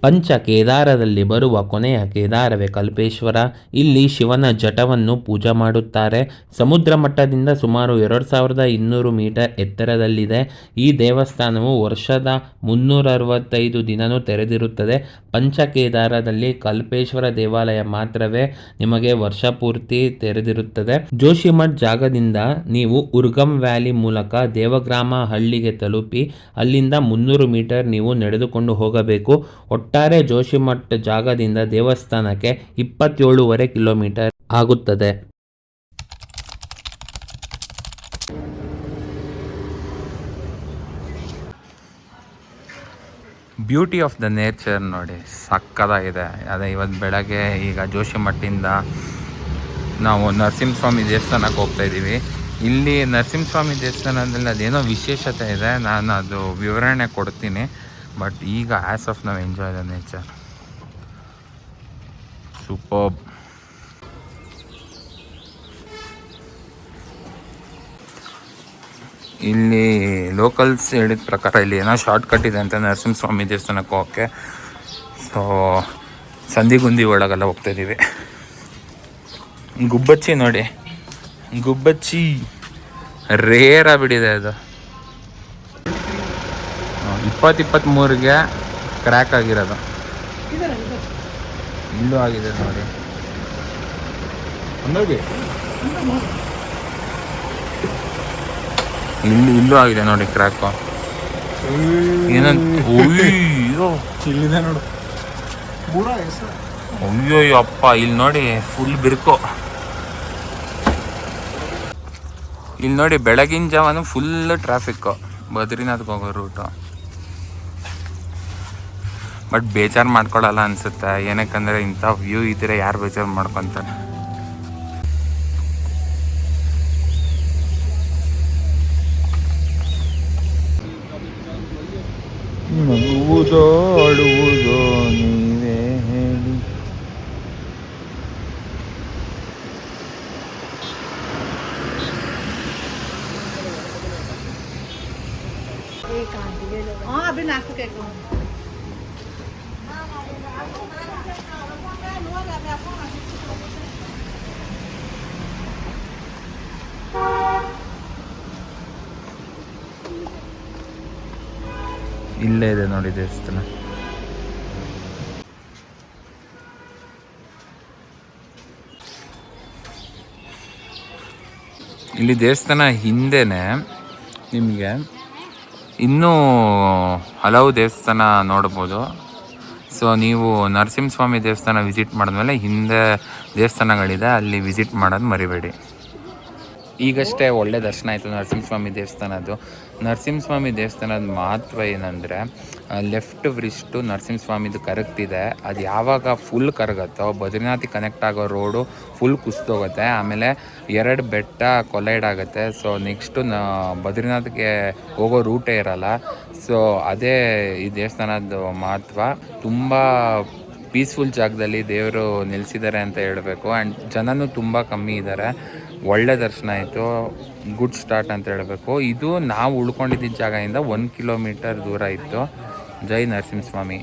ಪಂಚ ಕೇದಾರದಲ್ಲಿ ಬರುವ ಕೊನೆಯ ಕೇದಾರವೇ ಕಲ್ಪೇಶ್ವರ. ಇಲ್ಲಿ ಶಿವನ ಜಟವನ್ನು ಪೂಜೆ ಮಾಡುತ್ತಾರೆ. ಸಮುದ್ರ ಮಟ್ಟದಿಂದ ಸುಮಾರು 2200 ಮೀಟರ್ ಎತ್ತರದಲ್ಲಿದೆ. ಈ ದೇವಸ್ಥಾನವು ವರ್ಷದ 365 ದಿನವೂ ತೆರೆದಿರುತ್ತದೆ. ಪಂಚ ಕೇದಾರದಲ್ಲಿ ಕಲ್ಪೇಶ್ವರ ದೇವಾಲಯ ಮಾತ್ರವೇ ನಿಮಗೆ ವರ್ಷ ಪೂರ್ತಿ ತೆರೆದಿರುತ್ತದೆ. ಜೋಶಿಮಠ್ ಜಾಗದಿಂದ ನೀವು ಉರ್ಗಮ್ ವ್ಯಾಲಿ ಮೂಲಕ ದೇವಗ್ರಾಮ ಹಳ್ಳಿಗೆ ತಲುಪಿ ಅಲ್ಲಿಂದ 300 ಮೀಟರ್ ನೀವು ನಡೆದುಕೊಂಡು ಹೋಗಬೇಕು. ಒಟ್ಟಾರೆ ಜೋಶಿಮಠ್ ಜಾಗದಿಂದ ದೇವಸ್ಥಾನಕ್ಕೆ 27.5 ಕಿಲೋಮೀಟರ್ ಆಗುತ್ತದೆ. ಬ್ಯೂಟಿ ಆಫ್ ದ ನೇಚರ್ ನೋಡಿ, ಸಕ್ಕದಾಗಿದೆ. ಅದೇ ಇವತ್ತು ಬೆಳಗ್ಗೆ ಈಗ ಜೋಶಿಮಠಿಂದ ನಾವು ನರಸಿಂಹಸ್ವಾಮಿ ದೇವಸ್ಥಾನಕ್ಕೆ ಹೋಗ್ತಾ ಇದ್ದೀವಿ. ಇಲ್ಲಿ ನರಸಿಂಹಸ್ವಾಮಿ ದೇವಸ್ಥಾನದಲ್ಲಿ ಅದೇನೋ ವಿಶೇಷತೆ ಇದೆ, ನಾನು ಅದು ವಿವರಣೆ ಕೊಡ್ತೀನಿ. ಬಟ್ ಈಗ ಆ್ಯಸ್ ಆಫ್ ನಾವು ಎಂಜಾಯ್ ದ ನೇಚರ್. ಸೂಪರ್ಬ್. ಇಲ್ಲಿ ಲೋಕಲ್ಸ್ ಹೇಳಿದ ಪ್ರಕಾರ ಇಲ್ಲಿ ಏನೋ ಶಾರ್ಟ್ ಕಟ್ ಇದೆ ಅಂತ ನರಸಿಂಹಸ್ವಾಮಿ ದೇವಸ್ಥಾನಕ್ಕೆ ಹೋಗೋಕ್ಕೆ. ಸೊ ಸಂದಿಗುಂದಿ ಒಳಗೆಲ್ಲ ಹೋಗ್ತಾಯಿದ್ದೀವಿ. ಗುಬ್ಬಚ್ಚಿ ನೋಡಿ, ಗುಬ್ಬಚ್ಚಿ ರೇರ್ ಆಗಿಬಿಟ್ಟಿದೆ. ಅದು 2023ಗೆ ಕ್ರ್ಯಾಕ್ ಆಗಿರೋದು. ಇಲ್ಲೂ ಆಗಿದೆ ನೋಡಿ, ಇಲ್ಲೂ ಆಗಿದೆ ನೋಡಿ ಕ್ರ್ಯಾಕು. ಏನಂತ ಇಲ್ಲಿದೆ ನೋಡು. ಅಯ್ಯೋ ಅಪ್ಪ, ಇಲ್ಲಿ ನೋಡಿ ಫುಲ್ ಬಿರುಕು. ಇಲ್ಲಿ ನೋಡಿ ಬೆಳಗಿನ ಜಾವನು ಫುಲ್ ಟ್ರಾಫಿಕ್ಕು ಬದ್ರಿನಾಥ್ಗೆ ಹೋಗೋ ರೂಟು. ಬಟ್ ಬೇಜಾರು ಮಾಡ್ಕೊಳ್ಳಲ್ಲ ಅನಿಸುತ್ತೆ, ಏನಕ್ಕಂದರೆ ಇಂಥ ವ್ಯೂ ಇದ್ದರೆ ಯಾರು ಬೇಜಾರು ಮಾಡ್ಕೊತಾರೆ. ನಗುವುದೋ ಅಳುವುದೋ ನೀವೇ ಹೇಳಿ. ಇಲ್ಲೇ ಇದೆ ನೋಡಿ ದೇವಸ್ಥಾನ. ಇಲ್ಲಿ ದೇವಸ್ಥಾನ ಹಿಂದೆನೆ ನಿಮಗೆ ಇನ್ನೂ ಹಲವು ದೇವಸ್ಥಾನ ನೋಡ್ಬೋದು. ಸೊ ನೀವು ನರಸಿಂಹಸ್ವಾಮಿ ದೇವಸ್ಥಾನ ವಿಸಿಟ್ ಮಾಡಿದ್ಮೇಲೆ ಹಿಂದೆ ದೇವಸ್ಥಾನಗಳಿದೆ, ಅಲ್ಲಿ ವಿಸಿಟ್ ಮಾಡೋದು ಮರಿಬೇಡಿ. ಈಗಷ್ಟೇ ಒಳ್ಳೆ ದರ್ಶನ ಆಯಿತು ನರಸಿಂಹಸ್ವಾಮಿ ದೇವಸ್ಥಾನದ್ದು. ನರಸಿಂಹಸ್ವಾಮಿ ದೇವಸ್ಥಾನದ ಮಹತ್ವ ಏನಂದರೆ, ಲೆಫ್ಟ್ ವ್ರಿಸ್ಟು ನರಸಿಂಹಸ್ವಾಮಿದು ಕರಗ್ತಿದೆ. ಅದು ಯಾವಾಗ ಫುಲ್ ಕರಗುತ್ತೋ ಬದ್ರಿನಾಥಿಗೆ ಕನೆಕ್ಟ್ ಆಗೋ ರೋಡು ಫುಲ್ ಕುಸಿದೋಗುತ್ತೆ. ಆಮೇಲೆ 2 ಬೆಟ್ಟ ಕೊಲೈಡ್ ಆಗುತ್ತೆ. ಸೊ ನೆಕ್ಸ್ಟು ಬದ್ರಿನಾಥ್ಗೆ ಹೋಗೋ ರೂಟೇ ಇರಲ್ಲ. ಸೊ ಅದೇ ಈ ದೇವಸ್ಥಾನದ ಮಹತ್ವ. ತುಂಬ ಪೀಸ್ಫುಲ್ ಜಾಗದಲ್ಲಿ ದೇವರು ನೆಲೆಸಿದ್ದಾರೆ ಅಂತ ಹೇಳಬೇಕು. ಆ್ಯಂಡ್ ಜನನೂ ತುಂಬ ಕಮ್ಮಿ ಇದ್ದಾರೆ. ಒಳ್ಳೆ ದರ್ಶನ ಆಯಿತು, ಗುಡ್ ಸ್ಟಾರ್ಟ್ ಅಂತ ಹೇಳಬೇಕು. ಇದು ನಾವು ಉಳ್ಕೊಂಡಿದ್ದ ಜಾಗದಿಂದ 1 ಕಿಲೋಮೀಟರ್ ದೂರ ಇತ್ತು. ಜೈ ನರಸಿಂಹಸ್ವಾಮಿ.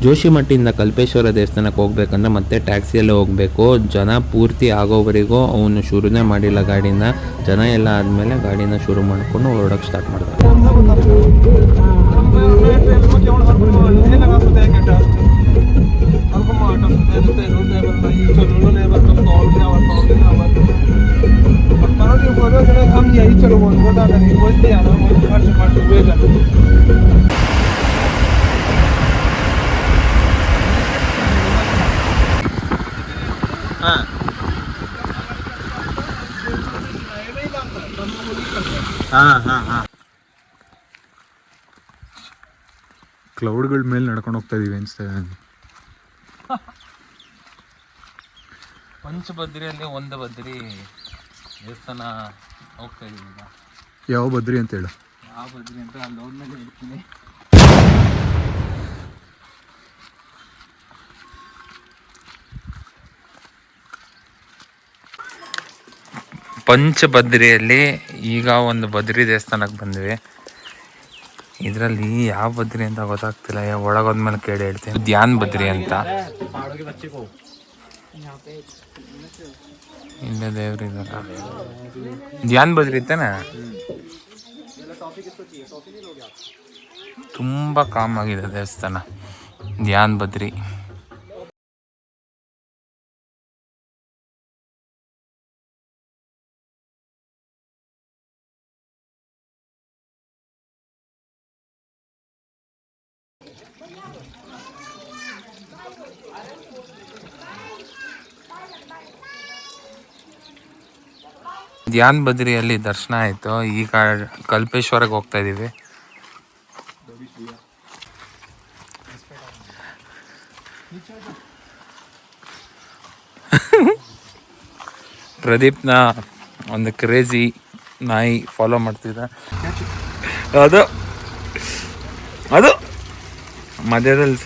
ಜೋಶಿಮಠಿಂದ ಕಲ್ಪೇಶ್ವರ ದೇವಸ್ಥಾನಕ್ಕೆ ಹೋಗ್ಬೇಕಂದ್ರೆ ಮತ್ತೆ ಟ್ಯಾಕ್ಸಿಯಲ್ಲೇ ಹೋಗಬೇಕು. ಜನ ಪೂರ್ತಿ ಆಗೋವರೆಗೂ ಅವನು ಶುರುನೇ ಮಾಡಿಲ್ಲ ಗಾಡಿನ. ಜನ ಎಲ್ಲ ಆದಮೇಲೆ ಗಾಡಿನ ಶುರು ಮಾಡಿಕೊಂಡು ಹೊರಡೋಕ್ಕೆ ಸ್ಟಾರ್ಟ್ ಮಾಡ್ತಾರೆ. ಕ್ಲೌಡ್ಗಳ ಮೇಲೆ ನಡ್ಕೊಂಡು ಹೋಗ್ತಾ ಇದೀವಿ ಅನ್ಸ್ತಾ ಇದೆ. ಪಂಚಬದ್ರಿಯಲ್ಲಿ ಒಂದು ಬದ್ರಿ ದೇವಸ್ಥಾನ ಹೋಗ್ತಾ ಇದೀವಿ. ಯಾವ ಬದ್ರಿ ಅಂತ ಹೇಳು. ಯಾವ ಬದ್ರಿ ಅಂತ ಅಲ್ಲಿ ಹೋದ್ಮೇಲೆ ಹೇಳ್ತೀನಿ. ಪಂಚಬದ್ರಿಯಲ್ಲಿ ಈಗ ಒಂದು ಬದ್ರಿ ದೇವಸ್ಥಾನಕ್ಕೆ ಬಂದ್ವಿ. ಇದರಲ್ಲಿ ಯಾವ ಬದ್ರಿ ಅಂತ ಗೊತ್ತಾಗ್ತಿಲ್ಲ, ಒಳಗೋದ್ಮೇಲೆ ಕೇಳಿ ಹೇಳ್ತೀನಿ. ಧ್ಯಾನ್ ಬದ್ರಿ ಅಂತ ಇಲ್ಲೇ ದೇವ್ರು ಇದಾರ. ಧ್ಯಾನ್ ಬದ್ರಿ ತಾನೆ, ತುಂಬ ಕಾಮ್ ಆಗಿದೆ ದೇವಸ್ಥಾನ ಧ್ಯಾನ್ ಬದ್ರಿ. ಧ್ಯಾನ್ ಬದ್ರಿಯಲ್ಲಿ ದರ್ಶನ ಆಯಿತು. ಈಗ ಕಲ್ಪೇಶ್ವರಕ್ಕೆ ಹೋಗ್ತಾ ಇದ್ದೀವಿ. ಪ್ರದೀಪ್ನ ಒಂದು ಕ್ರೇಜಿ ನಾಯಿ ಫಾಲೋ ಮಾಡ್ತಿದ್ದ. ಅದು ಅದು ಮಧ್ಯದಲ್ಲಿ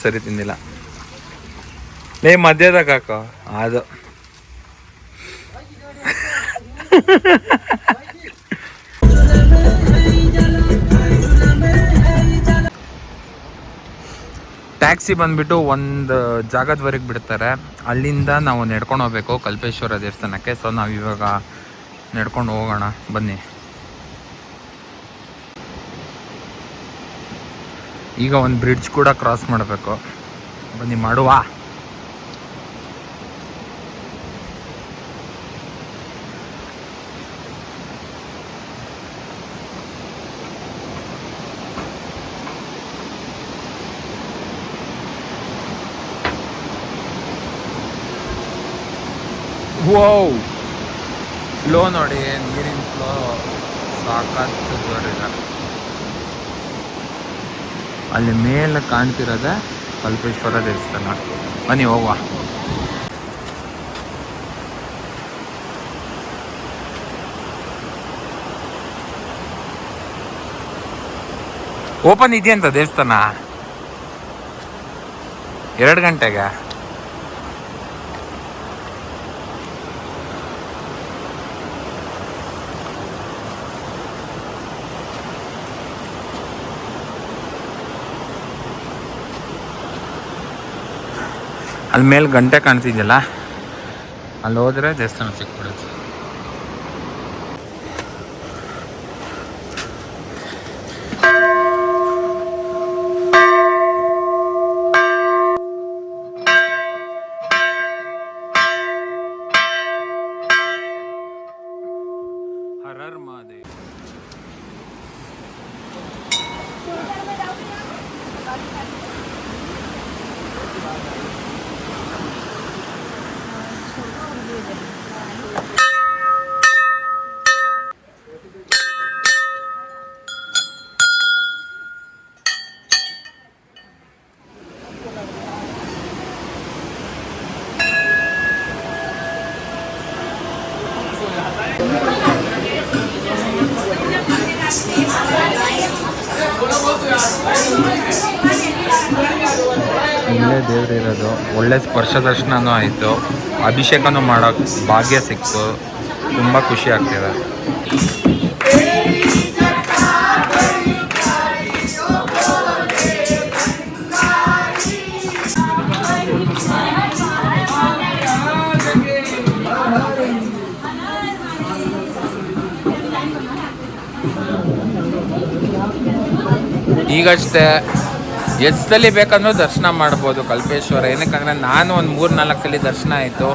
ಸರಿ ತಿಂದಿಲ್ಲ. ಮಧ್ಯದಾಗ ಹಾಕೋ ಅದು. ಟ್ಯಾಕ್ಸಿ ಬಂದ್ಬಿಟ್ಟು ಒಂದು ಜಾಗದವರೆಗೆ ಬಿಡ್ತಾರೆ. ಅಲ್ಲಿಂದ ನಾವು ನಡ್ಕೊಂಡು ಹೋಗ್ಬೇಕು ಕಲ್ಪೇಶ್ವರ ದೇವಸ್ಥಾನಕ್ಕೆ. ಸೊ ನಾವು ಇವಾಗ ನಡ್ಕೊಂಡು ಹೋಗೋಣ ಬನ್ನಿ. ಈಗ ಒಂದು ಬ್ರಿಡ್ಜ್ ಕೂಡ ಕ್ರಾಸ್ ಮಾಡಬೇಕು, ಬನ್ನಿ ಮಾಡುವ. ವಾವ್, ಫ್ಲೋ ನೋಡಿ, ನೀರಿನ ಫ್ಲೋ ಸಾಕಷ್ಟು ಜೋರಿದೆ. ಅಲ್ಲಿ ಮೇಲೆ ಕಾಣ್ತಿರೋದೆ ಕಲ್ಪೇಶ್ವರ ದೇವಸ್ಥಾನ. ಬನ್ನಿ ಹೋಗುವ. ಓಪನ್ ಇದೆಯಂತ ದೇವಸ್ಥಾನ 2 ಗಂಟೆಗೆ. ಅಲ್ಲಿ ಮೇಲೆ ಗಂಟೆ ಕಾಣ್ತಿದ್ಯಲ್ಲ, ಅಲ್ಲಿ ಹೋದ್ರೆ ದೇವಸ್ಥಾನ ಸಿಕ್ಬಿಡುತ್ತೆ. ಹರರ್ ಮಹಾದೇವ್. ಇಲ್ಲೇ ದೇವ್ರು ಇರೋದು. ಒಳ್ಳೆ ಸ್ಪರ್ಶ ದರ್ಶನನೂ ಆಯಿತು, ಅಭಿಷೇಕನೂ ಮಾಡೋಕ್ಕೆ ಭಾಗ್ಯ ಸಿಕ್ತು. ತುಂಬ ಖುಷಿ ಆಗ್ತಿದೆ. ಈಗಷ್ಟೇ ಎಷ್ಟು ಸಲ ಬೇಕಂದ್ರೂ ದರ್ಶನ ಮಾಡ್ಬೋದು ಕಲ್ಪೇಶ್ವರ. ಏನಕ್ಕಂದರೆ ನಾನು ಒಂದು 3-4 ಸಲ ದರ್ಶನ ಆಯಿತು.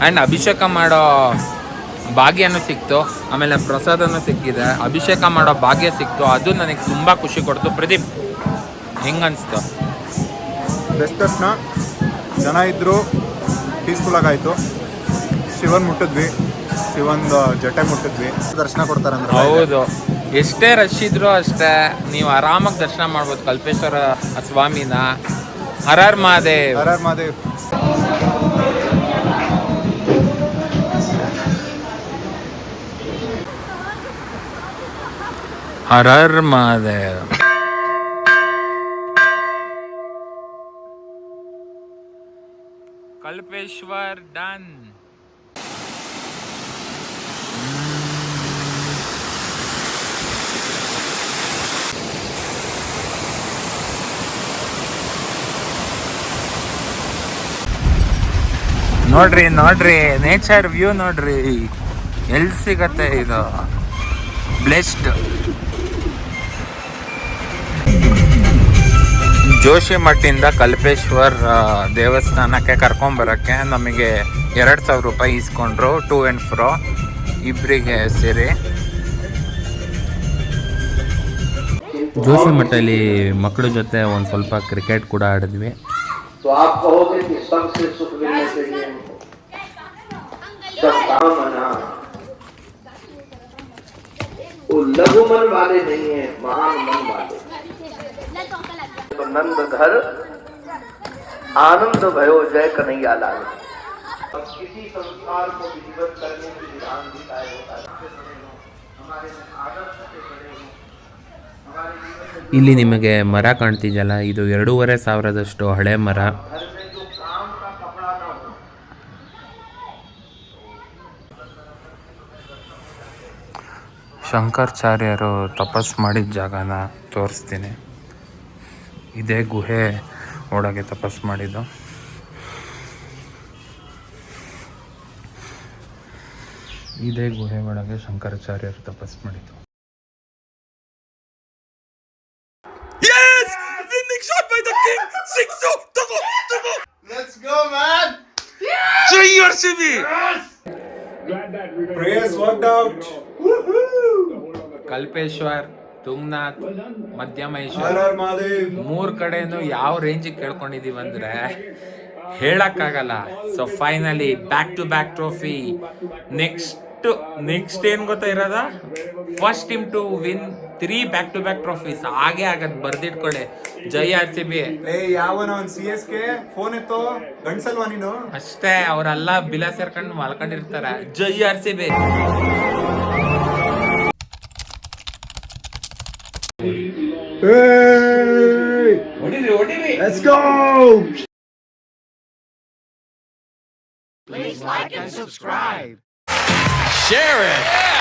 ಆ್ಯಂಡ್ ಅಭಿಷೇಕ ಮಾಡೋ ಭಾಗ್ಯನೂ ಸಿಕ್ತು, ಆಮೇಲೆ ಪ್ರಸಾದನೂ ಸಿಕ್ಕಿದೆ, ಅಭಿಷೇಕ ಮಾಡೋ ಭಾಗ್ಯ ಸಿಕ್ತು. ಅದು ನನಗೆ ತುಂಬ ಖುಷಿ ಕೊಡ್ತು. ಪ್ರದೀಪ್, ಹೆಂಗನ್ನಿಸ್ತು? ಬೆಸ್ಟ್ ದರ್ಶನ, ಜನ ಇದ್ದರು, ಪೀಸ್ಫುಲ್ಲಾಗಾಯಿತು. ಶಿವನ್ ಮುಟ್ಟಿದ್ವಿ, ಶಿವಂದು ಜಟೆ ಮುಟ್ಟಿದ್ವಿ. ದರ್ಶನ ಕೊಡ್ತಾರಂದ್ರೆ ಹೌದು, ಎಷ್ಟೇ ರಶ್ ಇದ್ರೂ ಅಷ್ಟೇ ನೀವು ಆರಾಮಾಗಿ ದರ್ಶನ ಮಾಡ್ಬೋದು ಕಲ್ಪೇಶ್ವರ ಸ್ವಾಮಿನ. ಹರ ಹರ್ ಮಹಾದೇವ್. ಹರ ಹರ್ ಮಹಾದೇವ್. ಹರ ಹರ್ ಮಹಾದೇವ್. ಕಲ್ಪೇಶ್ವರ್ ಡನ್. ನೋಡ್ರಿ ನೋಡ್ರಿ ನೇಚರ್ ವ್ಯೂ ನೋಡ್ರಿ, ಎಲ್ಲಿ ಸಿಗತ್ತೆ ಇದು, ಬ್ಲೆಸ್ಡ್. ಜೋಶಿಮಠಿಂದ ಕಲ್ಪೇಶ್ವರ್ ದೇವಸ್ಥಾನಕ್ಕೆ ಕರ್ಕೊಂಬರೋಕ್ಕೆ ನಮಗೆ 2,000 ರೂಪಾಯಿ ಇಸ್ಕೊಂಡ್ರು, ಟು ಆ್ಯಂಡ್ ಫ್ರೋ ಇಬ್ಬರಿಗೆ ಸೇರಿ. ಜೋಶಿಮಠಲ್ಲಿ ಮಕ್ಕಳ ಜೊತೆ ಒಂದು ಸ್ವಲ್ಪ ಕ್ರಿಕೆಟ್ ಕೂಡ ಆಡಿದ್ವಿ. लघु मन वाले नहीं है, महान मन वाले। नंद घर आनंद भयो जय कन्हैया लाल। किसी संस्कार को विधिवत करने के विधान दिखाए होता है। हमारे आदर्श से बड़े हो, हमारे जीवन में ಇಲ್ಲಿ ನಿಮಗೆ ಮರ ಕಾಣ್ತಿದೆಯಲ್ಲ, ಇದು 2,500 ಹಳೆ ಮರ. घर में जो काम का कपड़ा ना हो। ಶಂಕರಾಚಾರ್ಯರು ತಪಸ್ ಮಾಡಿದ ಜಾಗನ ತೋರಿಸ್ತೀನಿ. ಇದೇ ಗುಹೆ ಒಳಗೆ ತಪಸ್ ಮಾಡಿದ್ದು. ಇದೇ ಗುಹೆ ಒಳಗೆ ಶಂಕರಾಚಾರ್ಯರು ತಪಸ್ ಮಾಡಿದ್ದು. Let's go, man! Prayers worked out. ಕಲ್ಪೇಶ್ವರ್, Tungnath, ಮಧ್ಯಮೇಶ್ವರ್, ಹರ ಹರ ಮಹಾದೇವ್. 3 ಕಡೆನೂ ಯಾವ ರೇಂಜಿಗೆ ಕೇಳ್ಕೊಂಡಿದೀವಿ ಅಂದ್ರೆ ಹೇಳಕ್ಕಾಗಲ್ಲ. So finally back to back trophy. Next ಏನ್ ಗೊತ್ತಾ ಇರೋದ, first team to win 3 back to back trophies. ಹಾಗೆ ಆಗದ್ ಬರ್ದಿಟ್ಕೊಳ್ಳಿ. ಜೈ RCB. ಯಾವನ ಒಂದು CSK ಫೋನ್ ಎತ್ತೋ, ಗಂಡ್ಸಲ್ವಾ ನೀನು? ಅಷ್ಟೇ, ಅವರೆಲ್ಲ ಬಿಲ ಸೇರ್ಕೊಂಡು ಮಲ್ಕೊಂಡಿರ್ತಾರೆ. ಜೈ RCB. Let's go! Please like and subscribe. Share it.